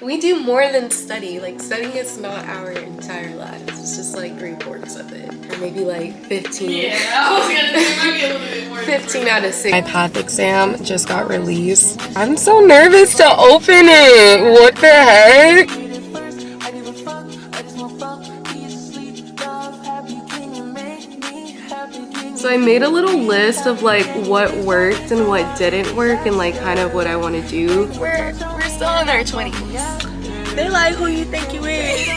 We do more than study. Like, studying is not our entire lives. It's just like 3/4 of it. Or maybe like 15. Yeah, I was gonna say it might be a little bit more. 15 out of 6. My path exam just got released. I'm so nervous to open it. What the heck? So I made a little list of like what worked and what didn't work and like kind of what I want to do. We're still in our 20s. They like who you think you is.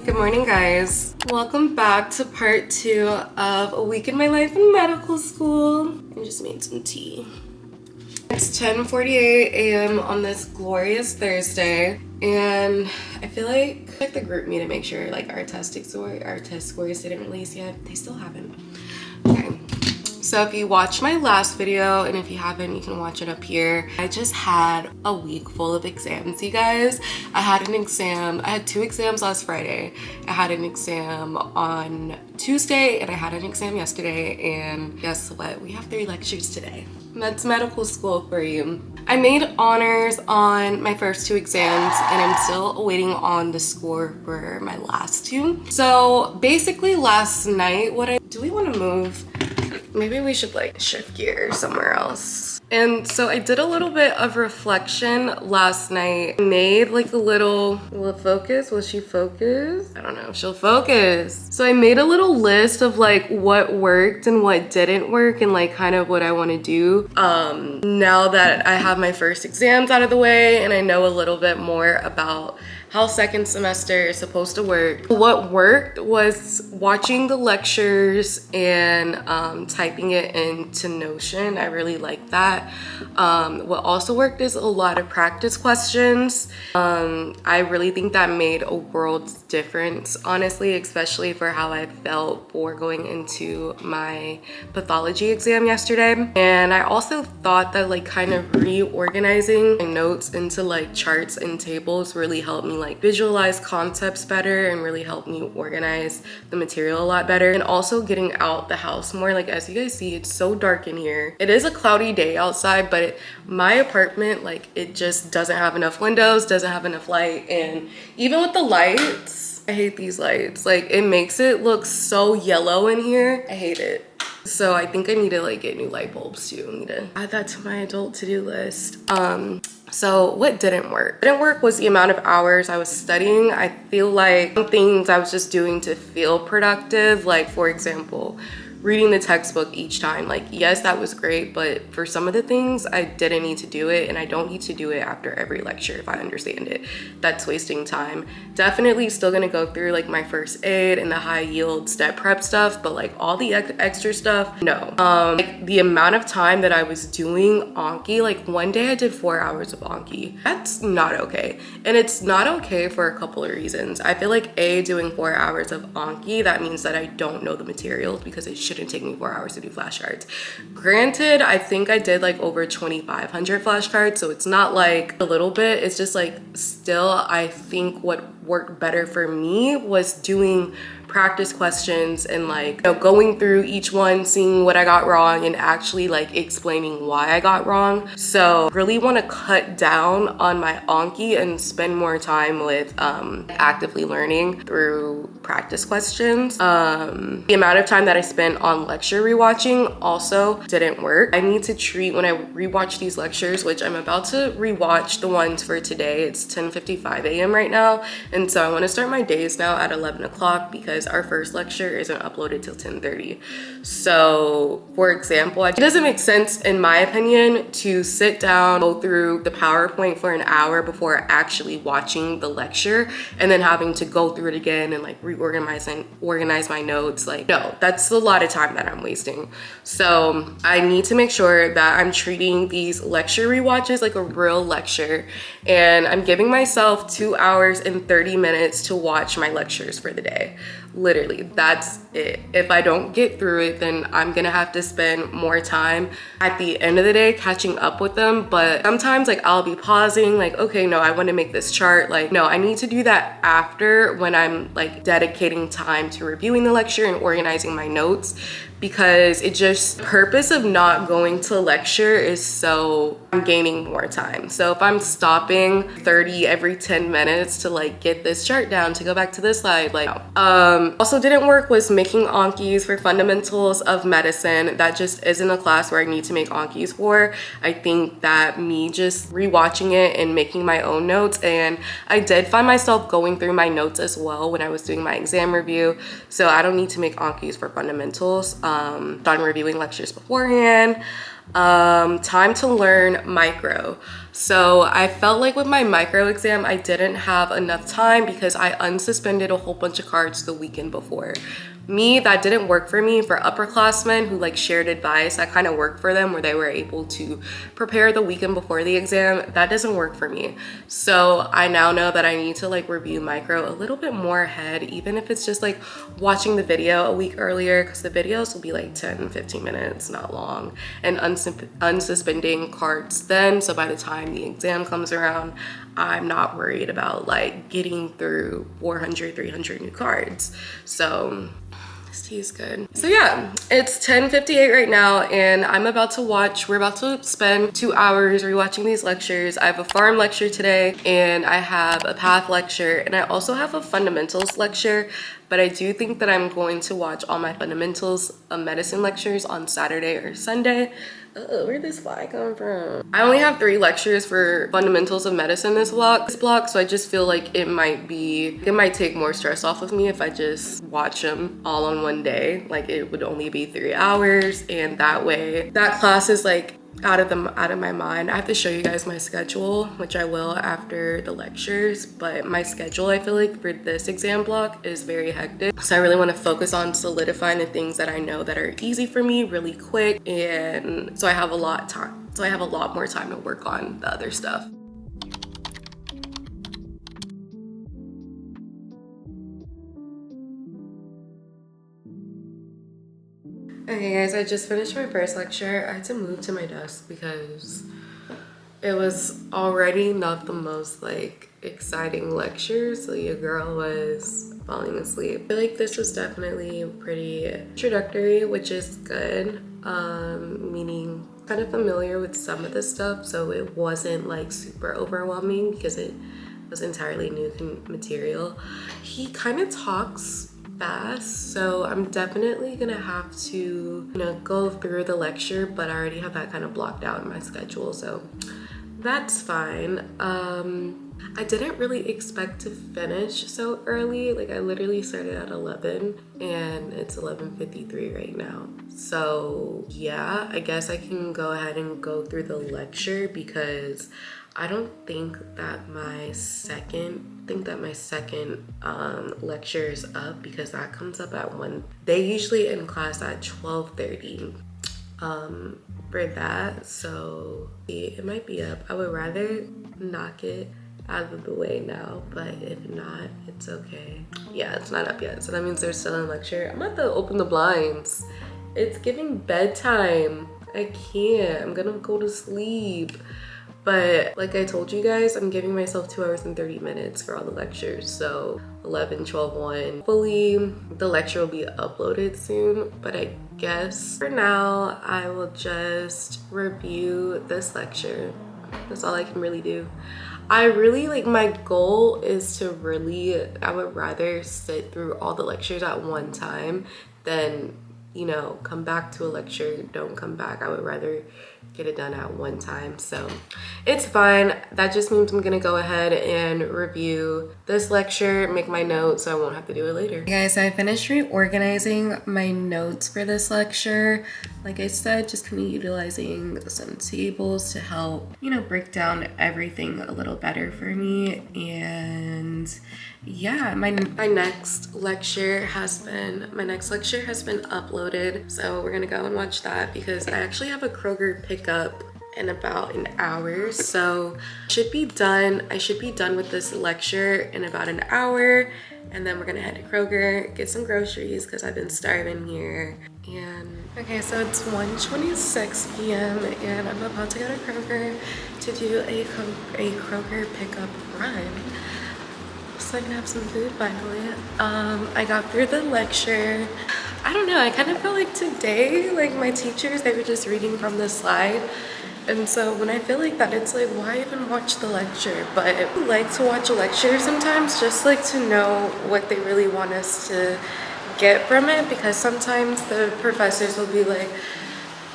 Good morning, guys. Welcome back to part 2 of a week in my life in medical school. I just made some tea. It's 10:48 a.m. on this glorious Thursday, and I feel like check the group me to make sure like our test scores didn't release yet. They still haven't. Okay. So if you watched my last video, and if you haven't, you can watch it up here. I just had a week full of exams, you guys. I had 2 exams last Friday. I had an exam on Tuesday, and I had an exam yesterday, and guess what? We have 3 lectures today. That's medical school for you. I made honors on my first 2 exams, and I'm still waiting on the score for my last 2. So basically last night, do we want to move? Maybe we should like shift gears somewhere else. And so I did a little bit of reflection last night. I made like a little, will it focus? Will she focus? I don't know if she'll focus. So I made a little list of like what worked and what didn't work and like kind of what I want to do. Now that I have my first exams out of the way and I know a little bit more about how second semester is supposed to work. What worked was watching the lectures and typing it into Notion. I really like that. What also worked is a lot of practice questions. I really think that made a world's difference, honestly, especially for how I felt for going into my pathology exam yesterday. And I also thought that like kind of reorganizing my notes into like charts and tables really helped me like visualize concepts better and really helped me organize the material a lot better. And also getting out the house more. Like as you guys see, it's so dark in here. It is a cloudy day outside, but my apartment, like it just doesn't have enough windows, doesn't have enough light. And even with the lights, I hate these lights. Like it makes it look so yellow in here. I hate it. So I think I need to like get new light bulbs too. I need to add that to my adult to-do list. So what didn't work? Didn't work was the amount of hours I was studying. I feel like some things I was just doing to feel productive. Like for example, reading the textbook each time. Like yes, that was great, but for some of the things I didn't need to do it, and I don't need to do it after every lecture if I understand it. That's wasting time. Definitely still gonna go through like my first aid and the high yield step prep stuff, but like all the extra stuff, no. Like the amount of time that I was doing Anki, like one day I did 4 hours of Anki. That's not okay. And it's not okay for a couple of reasons. I feel like doing 4 hours of Anki, that means that I don't know the materials because it shouldn't take me 4 hours to do flashcards. Granted, I think I did like over 2,500 flashcards, so it's not like a little bit, it's just like still I think what worked better for me was doing practice questions and like, you know, going through each one, seeing what I got wrong and actually like explaining why I got wrong. So really want to cut down on my Anki and spend more time with actively learning through practice questions. The amount of time that I spent on lecture rewatching also didn't work. I need to treat when I rewatch these lectures, which I'm about to rewatch the ones for today. It's 10:55 a.m. right now, and so I want to start my days now at 11 o'clock because our first lecture isn't uploaded till 10:30. So for example, it doesn't make sense in my opinion to sit down, go through the PowerPoint for an hour before actually watching the lecture and then having to go through it again and like reorganize and organize my notes. Like no, that's a lot of time that I'm wasting. So I need to make sure that I'm treating these lecture rewatches like a real lecture, and I'm giving myself 2 hours and 30 minutes to watch my lectures for the day. Literally, that's it. If I don't get through it, then I'm gonna have to spend more time at the end of the day catching up with them. But sometimes like I'll be pausing like, okay, no, I want to make this chart. Like, no, I need to do that after when I'm like dedicating time to reviewing the lecture and organizing my notes, because it just, the purpose of not going to lecture is so I'm gaining more time. So if I'm stopping 30 every 10 minutes to like get this chart down, to go back to this slide, like also didn't work was making Ankis for fundamentals of medicine. That just isn't a class where I need to make Ankis for. I think that me just rewatching it and making my own notes, and I did find myself going through my notes as well when I was doing my exam review, so I don't need to make Ankis for fundamentals. Done reviewing lectures beforehand. Time to learn micro. So I felt like with my micro exam, I didn't have enough time because I unsuspended a whole bunch of cards the weekend before. Me, that didn't work for me. For upperclassmen who like shared advice, that kind of worked for them where they were able to prepare the weekend before the exam. That doesn't work for me. So I now know that I need to like review micro a little bit more ahead, even if it's just like watching the video a week earlier, because the videos will be like 10-15 minutes, not long, and unsuspending cards then. So by the time the exam comes around, I'm not worried about like getting through 400-300 new cards. So this tea is good. So yeah, it's 10:58 right now, and we're about to spend 2 hours rewatching these lectures. I have a farm lecture today, and I have a path lecture, and I also have a fundamentals lecture, but I do think that I'm going to watch all my fundamentals of medicine lectures on Saturday or Sunday. Where'd this fly come from? I only have 3 lectures for fundamentals of medicine this block, so I just feel like it might take more stress off of me if I just watch them all on one day. Like it would only be 3 hours, and that way that class is like out of my mind. I have to show you guys my schedule, which I will after the lectures, but my schedule, I feel like for this exam block is very hectic. So I really want to focus on solidifying the things that I know that are easy for me really quick, and so I have a lot more time to work on the other stuff. Okay guys, I just finished my first lecture. I had to move to my desk because it was already not the most like exciting lecture, so your girl was falling asleep. I feel like this was definitely pretty introductory, which is good, meaning kind of familiar with some of the stuff, so it wasn't like super overwhelming because it was entirely new material. He kind of talks fast, so I'm definitely gonna have to, go through the lecture, but I already have that kind of blocked out in my schedule, so that's fine. I didn't really expect to finish so early. Like I literally started at 11 and it's 11:53 right now. So yeah, I guess I can go ahead and go through the lecture because I don't think that my second lecture is up, because that comes up at 1. They usually in class at 12:30 for that, so it might be up. I would rather knock it out of the way now, but if not, it's okay. Yeah, it's not up yet, so that means they're still in lecture. I'm about to open the blinds. It's giving bedtime. I can't. I'm gonna go to sleep. But like I told you guys, I'm giving myself 2 hours and 30 minutes for all the lectures. So 11, 12, 1. Hopefully the lecture will be uploaded soon. But I guess for now, I will just review this lecture. That's all I can really do. I really my goal is to really, I would rather sit through all the lectures at one time than, come back to a lecture, don't come back. I would rather get it done at one time, so it's fine. That just means I'm gonna go ahead and review this lecture, make my notes so I won't have to do it later. Hey guys, I finished reorganizing my notes for this lecture. Like I said, just kind of utilizing some tables to help, break down everything a little better for me. And yeah, my next lecture has been uploaded, so we're gonna go and watch that because I actually have a Kroger pickup in about an hour, so I should be done with this lecture in about an hour, and then we're gonna head to Kroger, get some groceries because I've been starving here. And okay, so it's 1:26 p.m. and I'm about to go to Kroger to do a Kroger pickup run. So I can have some food finally. I got through the lecture. I I don't know, I kind of feel like today, like my teachers, they were just reading from the slide. And so when I feel like that, it's like, why even watch the lecture? But I like to watch a lecture sometimes, just like to know what they really want us to get from it, because sometimes the professors will be like,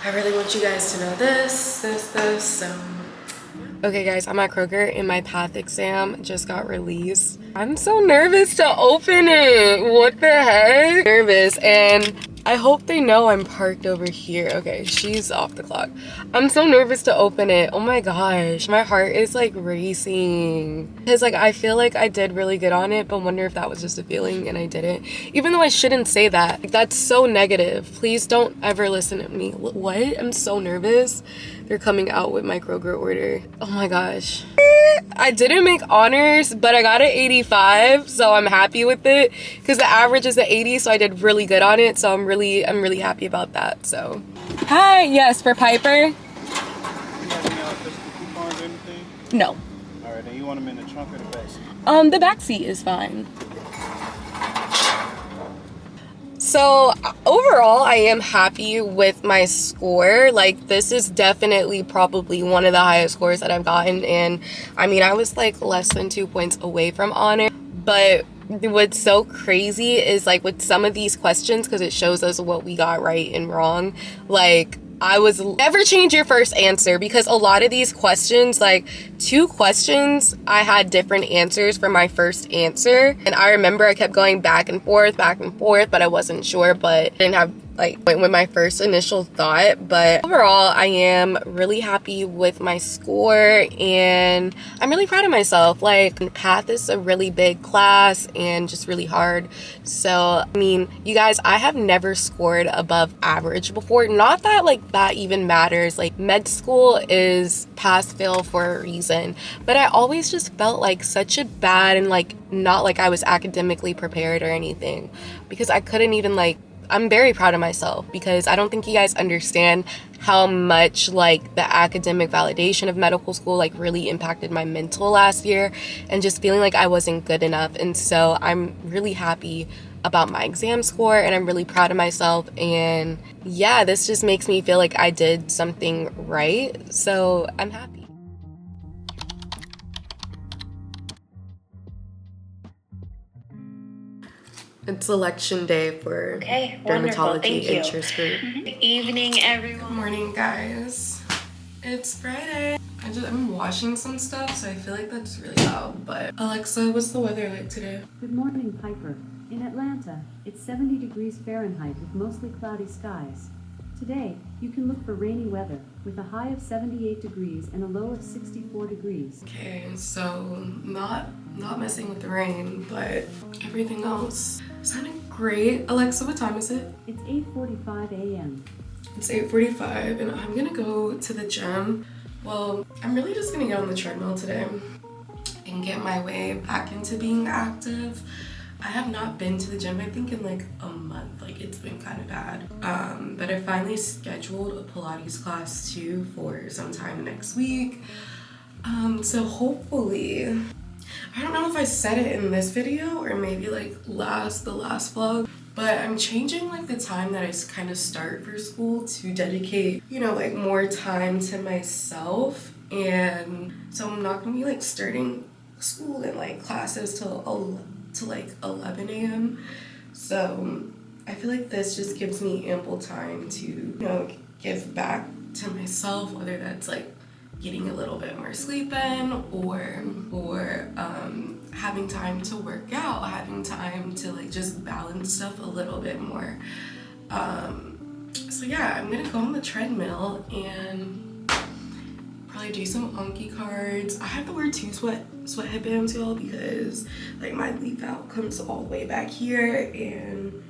I really want you guys to know this, so. Okay guys, I'm at Kroger and my path exam just got released. I'm so nervous to open it. What the heck? Nervous, and I hope they know I'm parked over here. Okay, she's off the clock. I'm so nervous to open it. Oh my gosh, my heart is like racing. Because like I feel like I did really good on it, but wonder if that was just a feeling and I didn't. Even though I shouldn't say that. Like, that's so negative. Please don't ever listen to me. What? I'm so nervous. They're coming out with my Kroger order. Oh my gosh. I didn't make honors, but I got an 85, so I'm happy with it because the average is an 80, so I did really good on it. So I'm really happy about that. So, hi, yes, for Piper. You have any physical coupons or anything? No. All right, then you want them in the trunk or the back seat? The back seat is fine. So overall, I am happy with my score. Like, this is definitely probably one of the highest scores that I've gotten. And I mean, I was like less than 2 points away from honor. But what's so crazy is like with some of these questions, because it shows us what we got right and wrong, like I was never change your first answer, because a lot of these questions, like 2 questions, I had different answers for my first answer. And I remember I kept going back and forth, but I wasn't sure, but I didn't have like went with my first initial thought. But overall, I am really happy with my score and I'm really proud of myself. Like, Path is a really big class and just really hard. So, I mean, you guys, I have never scored above average before. Not that like that even matters. Like, med school is pass fail for a reason, but I always just felt like such a bad and like not like I was academically prepared or anything, because I couldn't even like, I'm very proud of myself because I don't think you guys understand how much like the academic validation of medical school like really impacted my mental last year and just feeling like I wasn't good enough. And so I'm really happy about my exam score and I'm really proud of myself. And yeah, this just makes me feel like I did something right. So I'm happy. It's election day for dermatology interest group. Good evening, everyone. Good morning, guys. It's Friday. I'm washing some stuff, so I feel like that's really loud. But Alexa, what's the weather like today? Good morning, Piper. In Atlanta, it's 70 degrees Fahrenheit with mostly cloudy skies. Today, you can look for rainy weather with a high of 78 degrees and a low of 64 degrees. Okay, so not messing with the rain, but everything else sounded great. Alexa, what time is it? It's 8:45 a.m. It's 8:45 and I'm gonna go to the gym. Well, I'm really just gonna get on the treadmill today and get my way back into being active. I have not been to the gym, I think, in like a month. Like, it's been kind of bad. But I finally scheduled a Pilates class too for sometime next week. So hopefully, I don't know if I said it in this video or maybe like the last vlog, but I'm changing like the time that I kind of start for school to dedicate, you know, like more time to myself. And so I'm not gonna be like starting school and like classes till like 11 a.m. So I feel like this just gives me ample time to, you know, give back to myself, whether that's like getting a little bit more sleep in or having time to work out, having time to like just balance stuff a little bit more. So yeah, I'm gonna go on the treadmill and probably do some Anki cards. I have to wear 2 sweat headbands, y'all, because like my leaf out comes all the way back here and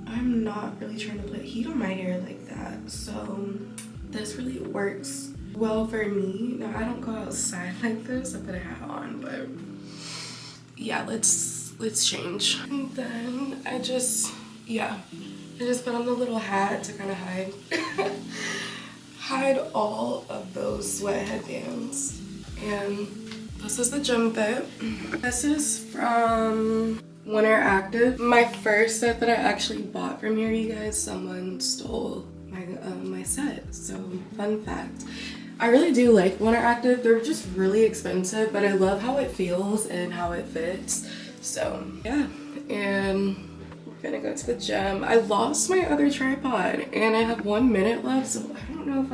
I'm not really trying to put heat on my hair like that. So this really works well for me. Now, I don't go outside like this. I put a hat on, but yeah, let's change. And then I just put on the little hat to kind of hide all of those sweat headbands. And this is the gym fit. This is from Winter Active. My first set that I actually bought from here, you guys, someone stole my set. So fun fact. I really do like Winter Active. They're just really expensive, but I love how it feels and how it fits. So yeah, and we're gonna go to the gym. I lost my other tripod and I have 1 minute left, so I don't know if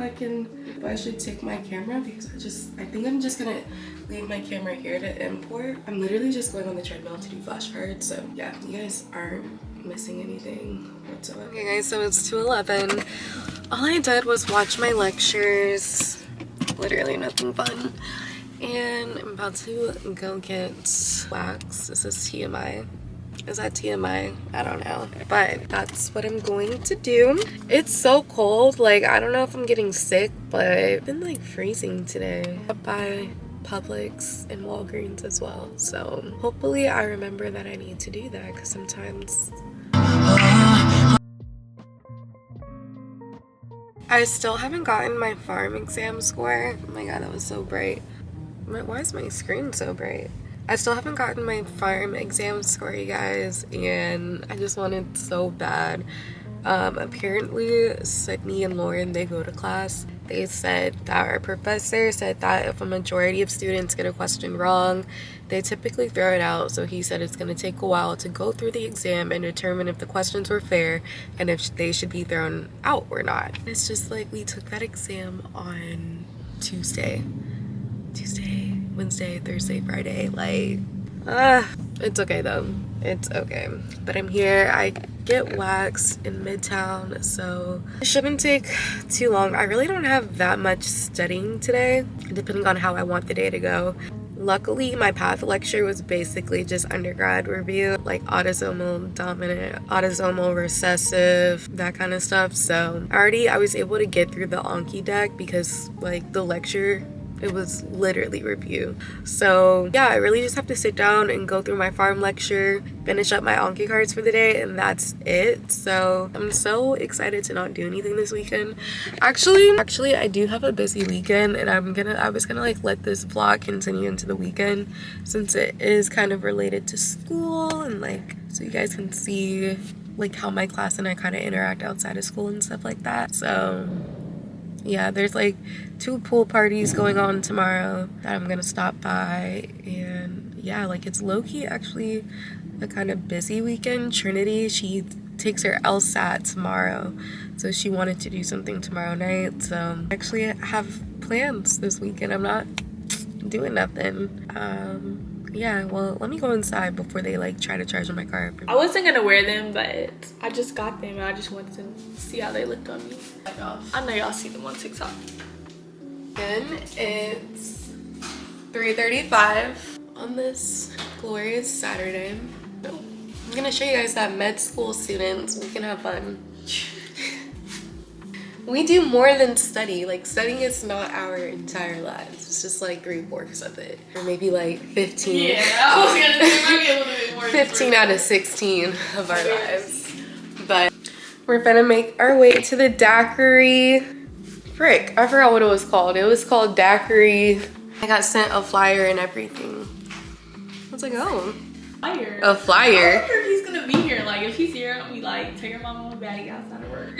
I should take my camera, because I think I'm just gonna leave my camera here to import. I'm literally just going on the treadmill to do flashcards, so yeah, you guys aren't missing anything whatsoever. Okay guys, so it's 2:11. All I did was watch my lectures. Literally nothing fun. And I'm about to go get wax. This is TMI. Is that TMI? I don't know. But that's what I'm going to do. It's so cold. Like, I don't know if I'm getting sick, but I've been like freezing today. Up by Publix and Walgreens as well. So hopefully I remember that I need to do that, because sometimes I still haven't gotten my farm exam score. Oh my god, that was so bright. Why is my screen so bright? I still haven't gotten my farm exam score, you guys, and I just want it so bad. Apparently, Sydney and Lauren, they go to class. They said that our professor said that if a majority of students get a question wrong, they typically throw it out. So he said it's going to take a while to go through the exam and determine if the questions were fair and if they should be thrown out or not. It's just like, we took that exam on Tuesday, Wednesday, Thursday, Friday. Like, it's okay though. It's okay. But I'm here. I get waxed in Midtown, so it shouldn't take too long. I really don't have that much studying today, depending on how I want the day to go. Luckily, my path lecture was basically just undergrad review, like autosomal dominant, autosomal recessive, that kind of stuff. So I was able to get through the Anki deck, because like the lecture, it was literally review. So yeah, I really just have to sit down and go through my farm lecture, finish up my Anki cards for the day, and that's it. So I'm so excited to not do anything this weekend. Actually, I do have a busy weekend, and I was gonna like let this vlog continue into the weekend, since it is kind of related to school, and like, so you guys can see like how my class and I kind of interact outside of school and stuff like that. So yeah, there's like 2 pool parties going on tomorrow that I'm gonna stop by, and yeah, like it's low-key actually a kind of busy weekend. Trinity, she takes her LSAT tomorrow, so she wanted to do something tomorrow night. So I actually have plans this weekend. I'm not doing nothing. Yeah, well, let me go inside before they like try to charge my car. I wasn't gonna wear them, but I just got them and I just wanted to see how they looked on me. I know y'all see them on TikTok. And it's 3:35 on this glorious Saturday. So I'm gonna show you guys that med school students, we can have fun. We do more than study. Like, studying is not our entire lives. It's just like 3/4 of it. Or maybe like 15. Yeah, I was gonna say maybe a little bit more. 15 out of 16 of our lives. But we're gonna make our way to the daiquiri. Frick, I forgot what it was called. It was called daiquiri. I got sent a flyer and everything. I was like, oh. Flyer. A flyer? I wonder if he's gonna be here. Like, if he's here, I'll be like, tell your mama I'm baddie outside of work.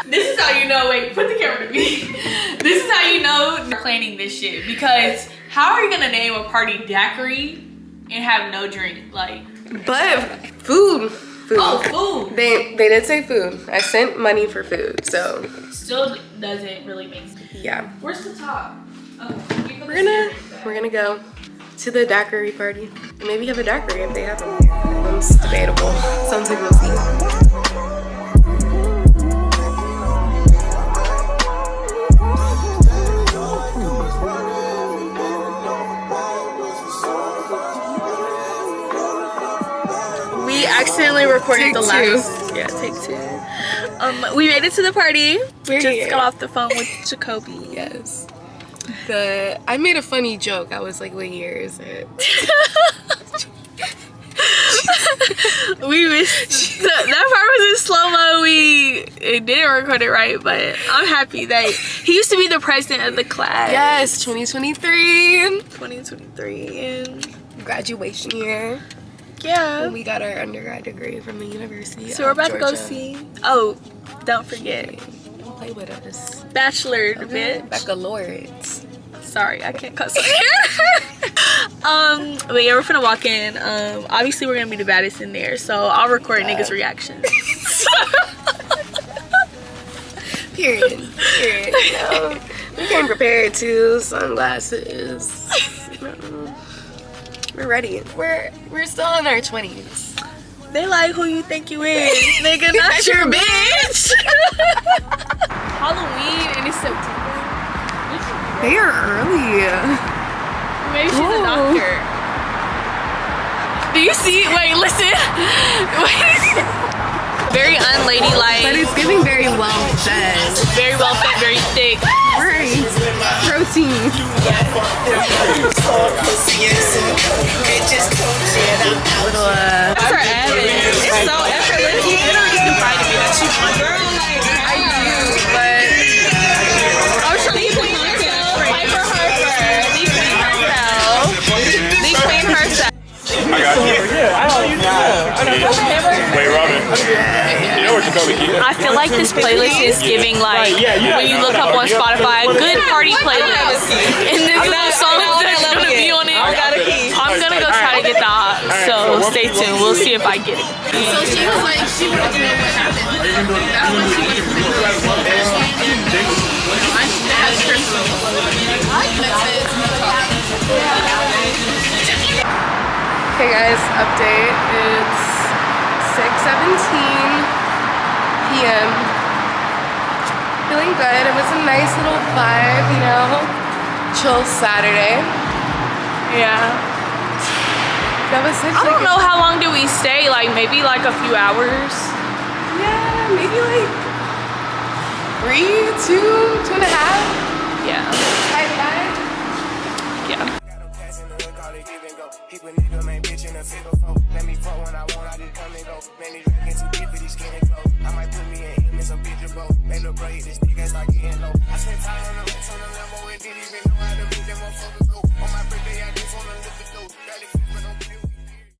This is how you know, wait, put the camera to me. This is how you know they're planning this shit. Because how are you gonna name a party daiquiri and have no drink? Like, but food. Oh, food. They did say food. I sent money for food, so. Still doesn't really make sense. Yeah. Where's the top? Oh, We're gonna go to the daiquiri party. Maybe have a daiquiri if they have them. It's debatable. Sounds like we'll see. We accidentally recorded Take the two. last. Yeah, take 2. We made it to the party. We just got off the phone with Jacoby. Yes. I made a funny joke. I was like, what year is it? We missed that part was in slow-mo. it didn't record it right, but I'm happy that he used to be the president of the class. Yes, 2023. 2023 and Graduation year. yeah. And we got our undergrad degree from the University So we're of about to go Georgia. see. Oh, don't forget. Don't play with us. Bachelor, Okay? bitch. Baccalaureates. Sorry, I can't cuss on here. But yeah, we're finna walk in. Obviously we're gonna be the baddest in there, so I'll record niggas' reactions. Period. Period. You know, we came prepared too. Sunglasses. You know, we're ready. We're still in our 20s. They like who you think you is, nigga, not your bitch. Halloween and it's September. They are early. Maybe she's a doctor. Do you see? Wait, listen. Wait. Very unladylike. But it's giving very well fed. Very well fed, very thick. Right. Protein. That's her Evans. It's so effortless. You literally just confided in me that you want. Girl, like, I do, but oh, she queen herself. Piper Harper. The queen herself. The queen herself. I got you. Yeah, I know you do. Wait, Robin. You know what you told me, Keith? I feel like this playlist is giving like when you look up on Spotify, good party playlist. And then the songs that's gonna be on it. I'm gonna go try to get the op. So stay tuned. We'll see if I get it. So she was like, she wanted to know what happened. That's what she wanted to know. That's personal. okay guys, update. It's 6:17 p.m. Feeling good. It was a nice little vibe, you know. Chill Saturday. Yeah. That was such I like don't know how long did we stay. Like maybe like a few hours. yeah, maybe like 3, 2, 2.5. Yeah. Like that. Yeah. I might put me in some bitch boat. Make a break, this nigga's like getting low. I spent time